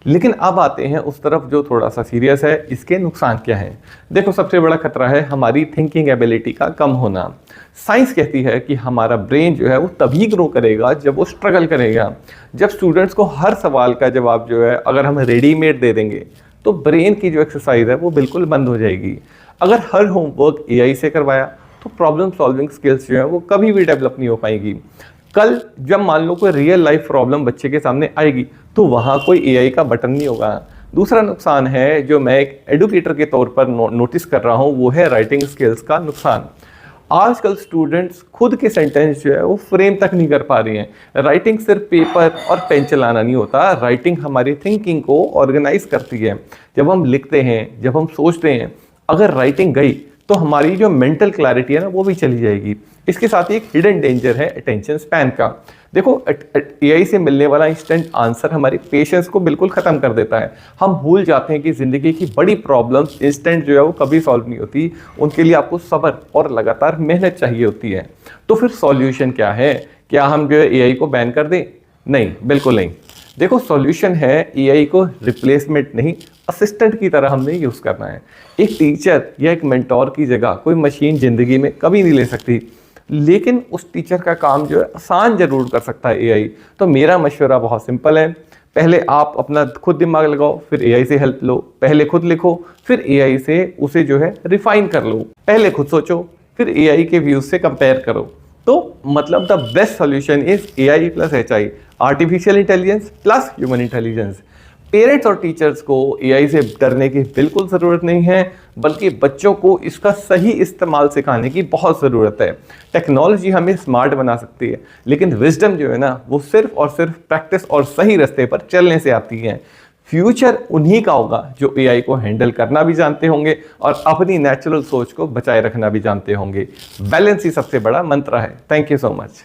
लेकिन अब आते हैं उस तरफ जो थोड़ा सा सीरियस है, इसके नुकसान क्या हैं। देखो, सबसे बड़ा खतरा है हमारी थिंकिंग एबिलिटी का कम होना। साइंस कहती है कि हमारा ब्रेन जो है वो तभी ग्रो करेगा जब वो स्ट्रगल करेगा। जब स्टूडेंट्स को हर सवाल का जवाब जो है अगर हम रेडीमेड दे देंगे तो ब्रेन की जो एक्सरसाइज है वो बिल्कुल बंद हो जाएगी। अगर हर होमवर्क एआई से करवाया तो प्रॉब्लम सॉल्विंग स्किल्स जो है वो कभी भी डेवलप नहीं हो पाएगी। कल जब मान लो कोई रियल लाइफ प्रॉब्लम बच्चे के सामने आएगी तो वहाँ कोई एआई का बटन नहीं होगा। दूसरा नुकसान है जो मैं एक एडुकेटर के तौर पर नोटिस कर रहा हूँ, वो है राइटिंग स्किल्स का नुकसान। आजकल स्टूडेंट्स खुद के सेंटेंस जो है वो फ्रेम तक नहीं कर पा रही हैं। राइटिंग सिर्फ पेपर और पेन चलाना नहीं होता, राइटिंग हमारी थिंकिंग को ऑर्गेनाइज करती है। जब हम लिखते हैं, जब हम सोचते हैं, अगर राइटिंग गई तो हमारी जो मेंटल क्लैरिटी है ना वो भी चली जाएगी। इसके साथ ही एक हिडन डेंजर है अटेंशन स्पैन का। देखो, एआई से मिलने वाला इंस्टेंट आंसर हमारी पेशेंस को बिल्कुल ख़त्म कर देता है। हम भूल जाते हैं कि ज़िंदगी की बड़ी प्रॉब्लम्स इंस्टेंट जो है वो कभी सॉल्व नहीं होती, उनके लिए आपको सब्र और लगातार मेहनत चाहिए होती है। तो फिर सॉल्यूशन क्या है? क्या हम जो है एआई को बैन कर दें? नहीं, बिल्कुल नहीं। देखो, सॉल्यूशन है एआई को रिप्लेसमेंट नहीं, असिस्टेंट की तरह हमने यूज़ करना है। एक टीचर या एक मेंटोर की जगह कोई मशीन ज़िंदगी में कभी नहीं ले सकती, लेकिन उस टीचर का काम जो है आसान ज़रूर कर सकता है एआई। तो मेरा मशवरा बहुत सिंपल है, पहले आप अपना खुद दिमाग लगाओ, फिर एआई से हेल्प लो। पहले खुद लिखो, फिर एआई से उसे जो है रिफाइन कर लो। पहले खुद सोचो, फिर एआई के व्यूज़ से कंपेयर करो। तो मतलब the best solution is AI plus HI, artificial intelligence plus human intelligence. Parents और टीचर्स को एआई से डरने की बिल्कुल ज़रूरत नहीं है, बल्कि बच्चों को इसका सही इस्तेमाल सिखाने की बहुत ज़रूरत है। टेक्नोलॉजी हमें स्मार्ट बना सकती है, लेकिन विजडम जो है ना वो सिर्फ और सिर्फ प्रैक्टिस और सही रास्ते पर चलने से आती है। फ्यूचर उन्हीं का होगा जो एआई को हैंडल करना भी जानते होंगे और अपनी नेचुरल सोच को बचाए रखना भी जानते होंगे। बैलेंस ही सबसे बड़ा मंत्र है। Thank you so much.